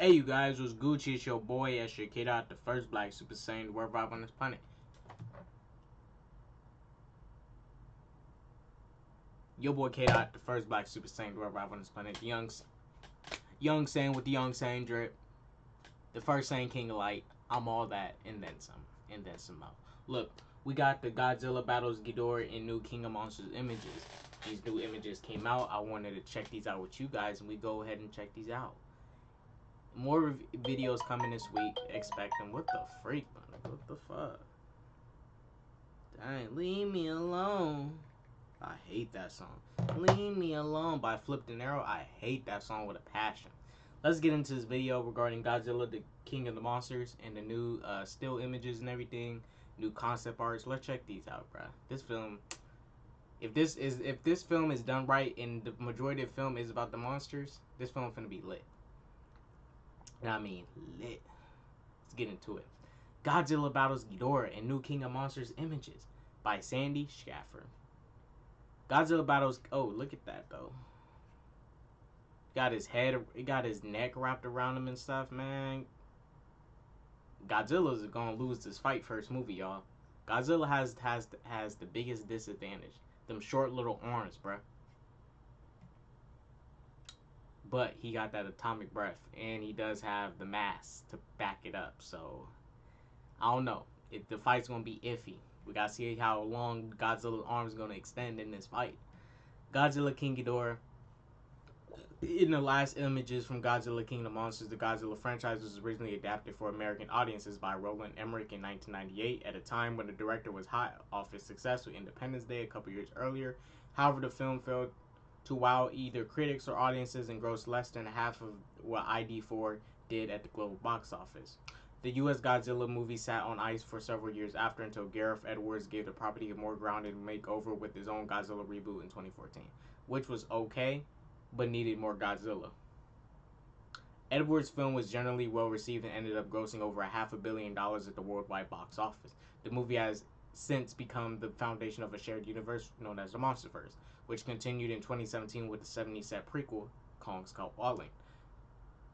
Hey you guys, what's Gucci? It's your boy Esther Kid out, the first black Super Saiyan to wear vibe on this planet. Your boy Kid out, the first black Super Saiyan to wear vibe on this planet. The young Saiyan with the young Saiyan drip. The first Saiyan King of Light. I'm all that and then some. And then some more. Look, we got the Godzilla battles Ghidorah and new King of Monsters images. These new images came out. I wanted to check these out with you guys, and we go ahead and check these out. More videos coming this week. Expect them. What the freak, man? What the fuck? Dang, leave me alone. I hate that song. Leave Me Alone by Flip the Arrow. I hate that song with a passion. Let's get into this video regarding Godzilla, the King of the Monsters, and the new still images and everything, new concept arts. Let's check these out, bro. This film, if this film is done right and the majority of the film is about the monsters, this film finna be lit. And I mean lit. Let's get into it. Godzilla battles Ghidorah and new King of Monsters images by Sandy Schaffer. Godzilla battles. Oh, look at that though. Got his head. It got his neck wrapped around him and stuff, man. Godzilla's gonna lose this fight first movie, y'all. Godzilla has the biggest disadvantage. Them short little arms, bruh. But he got that atomic breath, and he does have the mass to back it up. So I don't know. If the fight's gonna be iffy. We gotta see how long Godzilla's arms is gonna extend in this fight. Godzilla King Ghidorah. In the last images from Godzilla King of the Monsters, the Godzilla franchise was originally adapted for American audiences by Roland Emmerich in 1998, at a time when the director was hot off his success with Independence Day a couple years earlier. However, the film failed to wow either critics or audiences and grossed less than half of what ID4 did at the global box office. The U.S. Godzilla movie sat on ice for several years after, until Gareth Edwards gave the property a more grounded makeover with his own Godzilla reboot in 2014, which was okay, but needed more Godzilla. Edwards' film was generally well received and ended up grossing over $500 million at the worldwide box office. The movie has since become the foundation of a shared universe known as the Monsterverse, which continued in 2017 with the 70-set prequel, Kong Skull Island.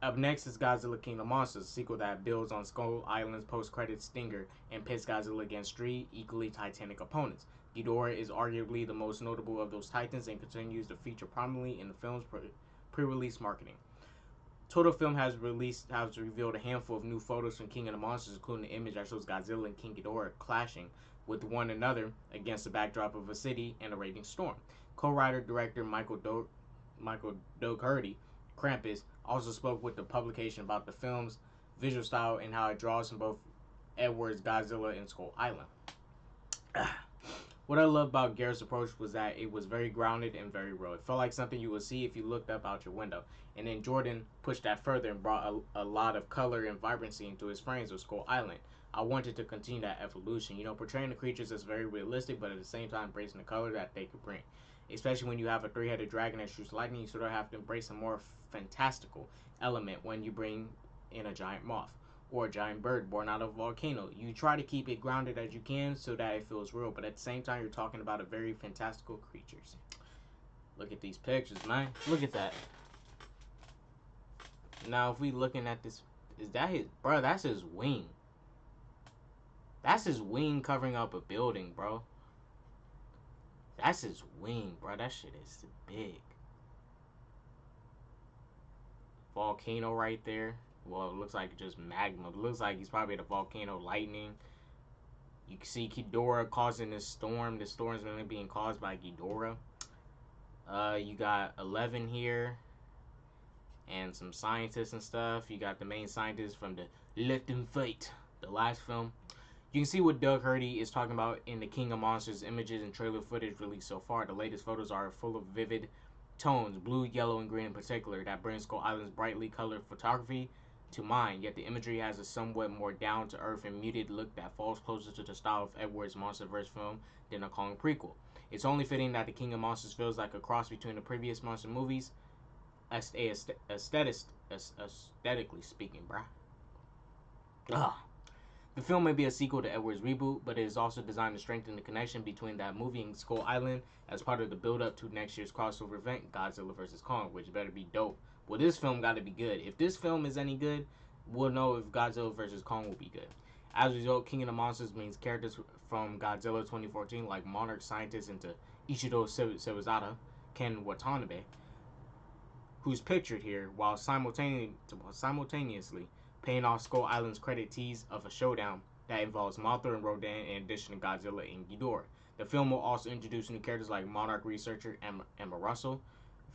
Up next is Godzilla King of Monsters, a sequel that builds on Skull Island's post-credits stinger and pits Godzilla against three equally titanic opponents. Ghidorah is arguably the most notable of those titans and continues to feature prominently in the film's pre-release marketing. Total Film has revealed a handful of new photos from King of the Monsters, including an image that shows Godzilla and King Ghidorah clashing with one another against the backdrop of a city and a raging storm. Co-writer-director Michael Dougherty, Krampus, also spoke with the publication about the film's visual style and how it draws from both Edwards' Godzilla and Skull Island. What I love about Gareth's approach was that it was very grounded and very real. It felt like something you would see if you looked up out your window. And then Jordan pushed that further and brought a lot of color and vibrancy into his frames with Skull Island. I wanted to continue that evolution, portraying the creatures as very realistic, but at the same time embracing the color that they could bring. Especially when you have a three-headed dragon that shoots lightning, you sort of have to embrace a more fantastical element when you bring in a giant moth or a giant bird born out of a volcano. You try to keep it grounded as you can so that it feels real, but at the same time, you're talking about a very fantastical creatures. Look at these pictures, man. Look at that. Now, if we looking at this, is that his, bro? That's his wing. That's his wing covering up a building, bro. That's his wing, bro. That shit is big. Volcano right there. Well, it looks like just magma. It looks like he's probably at a volcano lightning. You can see Ghidorah causing this storm. This storm is really being caused by Ghidorah. You got 11 here. And some scientists and stuff. You got the main scientists from the Let Them Fight, the last film. You can see what Dougherty is talking about in the King of Monsters images and trailer footage released so far. The latest photos are full of vivid tones, blue, yellow, and green in particular, that brings Skull Island's brightly colored photography to mind, yet the imagery has a somewhat more down-to-earth and muted look that falls closer to the style of Edwards' Monsterverse film than a Kong prequel. It's only fitting that the King of Monsters feels like a cross between the previous monster movies, aesthetically speaking, bruh. The film may be a sequel to Edwards' reboot, but it is also designed to strengthen the connection between that movie and Skull Island as part of the build-up to next year's crossover event, Godzilla vs. Kong, which better be dope Well, this film got to be good. If this film is any good, we'll know if Godzilla vs. Kong will be good. As a result, King of the Monsters brings characters from Godzilla 2014 like Monarch scientist into Ichido Sewazada, Ken Watanabe, who's pictured here, while simultaneously paying off Skull Island's credit tease of a showdown that involves Mothra and Rodan in addition to Godzilla and Ghidorah. The film will also introduce new characters like Monarch researcher Emma Russell,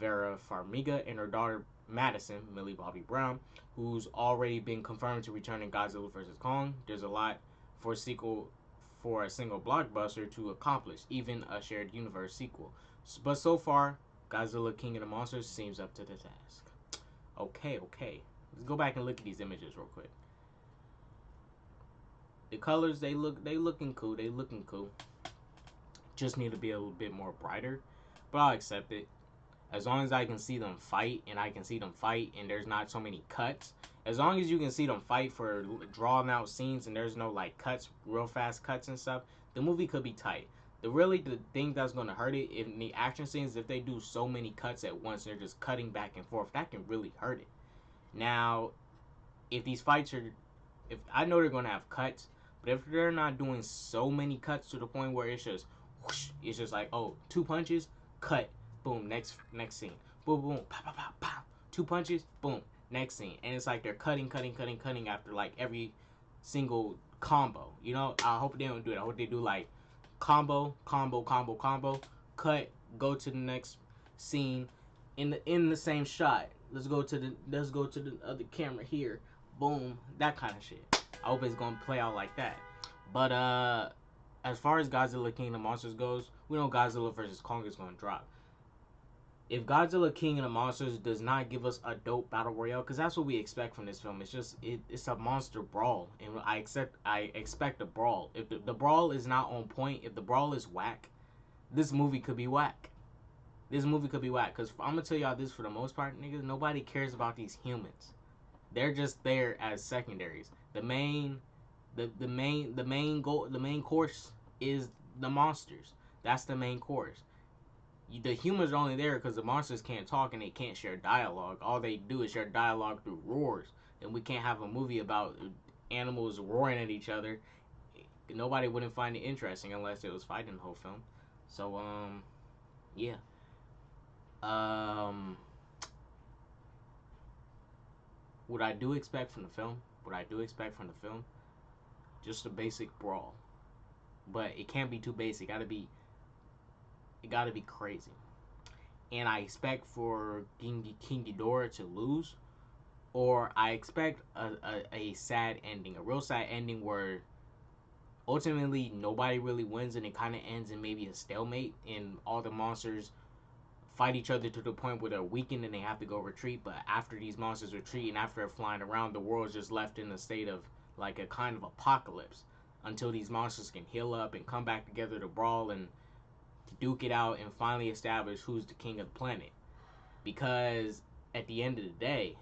Vera Farmiga, and her daughter Madison, Millie Bobby Brown, who's already been confirmed to return in Godzilla vs. Kong. There's a lot for a single blockbuster to accomplish, even a shared universe sequel. But so far, Godzilla King of the Monsters seems up to the task. Okay. Let's go back and look at these images real quick. The colors, they looking cool. Just need to be a little bit more brighter, but I'll accept it. As long as I can see them fight, and there's not so many cuts. As long as you can see them fight for drawn out scenes, and there's no like cuts, real fast cuts and stuff, the movie could be tight. The thing that's gonna hurt it in the action scenes, if they do so many cuts at once, they're just cutting back and forth. That can really hurt it. Now, if these fights are, if I know they're gonna have cuts, but if they're not doing so many cuts to the point where it's just, whoosh, it's just like, oh, 2 punches, cut, boom, next scene, boom, boom, pow, pow, pow, pow, 2 punches, boom, next scene, and it's like they're cutting after like every single combo. You know, I hope they don't do it. I hope they do like combo, cut, go to the next scene in the same shot. Let's go to the other camera here. Boom, that kind of shit. I hope it's gonna play out like that. But as far as Godzilla King of the Monsters goes, we know Godzilla vs. Kong is gonna drop. If Godzilla King of the Monsters does not give us a dope battle royale, because that's what we expect from this film, it's a monster brawl, and I expect a brawl. If the brawl is not on point, if the brawl is whack, this movie could be whack. Because I'm gonna tell y'all this, for the most part, niggas, nobody cares about these humans. They're just there as secondaries. The main course is the monsters. That's the main course. The humans are only there because the monsters can't talk and they can't share dialogue. All they do is share dialogue through roars. And we can't have a movie about animals roaring at each other. Nobody wouldn't find it interesting unless it was fighting the whole film. So, yeah. What I do expect from the film, just a basic brawl. But it can't be too basic. It gotta be crazy. And I expect for King Ghidorah to lose, or I expect a sad ending, a real sad ending where ultimately nobody really wins and it kind of ends in maybe a stalemate and all the monsters fight each other to the point where they're weakened and they have to go retreat. But after these monsters retreat and after they're flying around, the world's just left in a state of like a kind of apocalypse until these monsters can heal up and come back together to brawl and to duke it out and finally establish who's the king of the planet. Because at the end of the day,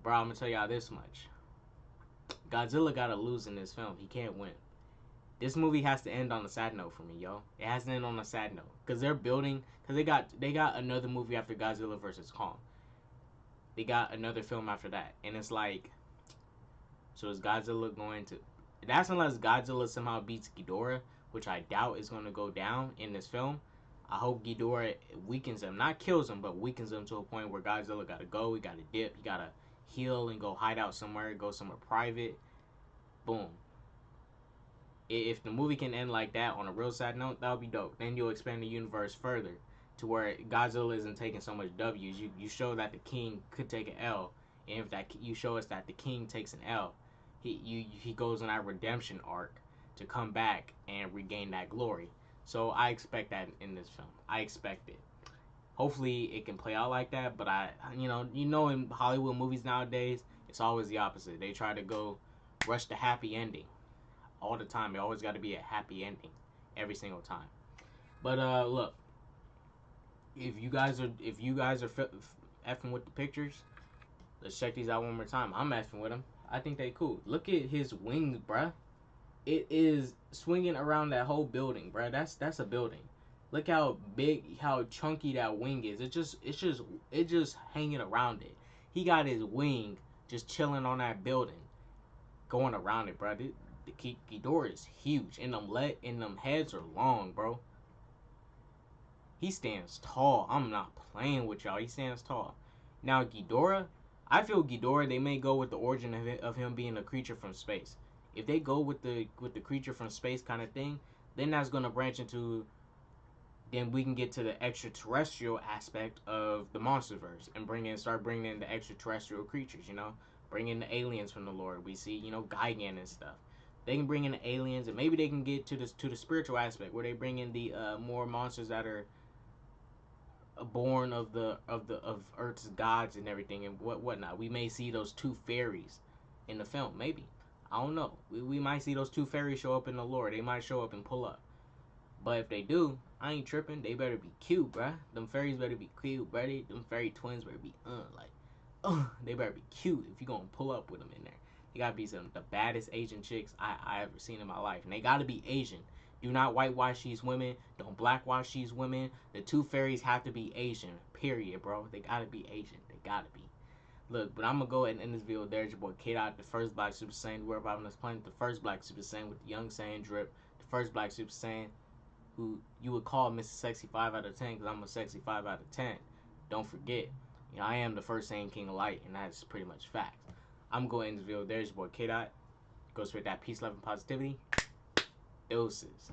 bro, I'm gonna tell y'all this much: Godzilla gotta lose in this film. He can't win. This movie has to end on a sad note for me, yo. It has to end on a sad note because they're building. Because they got another movie after Godzilla vs. Kong. They got another film after that, and it's like, so is Godzilla going to? That's unless Godzilla somehow beats Ghidorah, which I doubt is going to go down in this film. I hope Ghidorah weakens him, not kills him, but weakens him to a point where Godzilla gotta go. He gotta dip. He gotta heal and go hide out somewhere. Go somewhere private. Boom. If the movie can end like that on a real sad note, that would be dope. Then you'll expand the universe further to where Godzilla isn't taking so much W's. You show that the king could take an L, and if that you show us that the king takes an L, he goes on that redemption arc to come back and regain that glory. So I expect that in this film. I expect it. Hopefully it can play out like that. But in Hollywood movies nowadays, it's always the opposite. They try to go rush the happy ending all the time. It always got to be a happy ending every single time. But look, if you guys are effing with the pictures, let's check these out one more time. I'm effing with them. I think they cool. Look at his wings, bruh. It is swinging around that whole building, bruh. That's a building. Look how big, how chunky that wing is. It's just hanging around it. He got his wing just chilling on that building, going around it, bro. The Ghidorah is huge, and them heads are long, bro. He stands tall. I'm not playing with y'all. He stands tall. Now Ghidorah, I feel Ghidorah. They may go with the origin of him being a creature from space. If they go with the creature from space kind of thing, then that's gonna branch into. Then we can get to the extraterrestrial aspect of the MonsterVerse and start bringing in the extraterrestrial creatures. Bring in the aliens from the Lord. We see Gigan and stuff. They can bring in the aliens, and maybe they can get to the spiritual aspect where they bring in the more monsters that are born of Earth's gods and everything and whatnot. We may see those two fairies in the film. Maybe, I don't know. We might see those two fairies show up in the lore. They might show up and pull up. But if they do, I ain't tripping. They better be cute, bruh. Them fairies better be cute, bruh. Them fairy twins better be they better be cute if you gonna pull up with them in there. They gotta be some the baddest Asian chicks I ever seen in my life, and they gotta be Asian. Do not whitewash these women. Don't blackwash these women. The two fairies have to be Asian. Period, bro. They gotta be Asian. They gotta be. Look, but I'm gonna go ahead and end this video. There's your boy K-Dot, the first Black Super Saiyan. We're about on this planet, the first Black Super Saiyan with the young Saiyan drip, the first Black Super Saiyan, who you would call Mr. Sexy 5 out of 10 because I'm a sexy 5 out of 10. Don't forget, I am the first Saiyan King of Light, and that's pretty much fact. I'm going to end this video. There's your boy K-Dot. Go straight that peace, love, and positivity. Doses.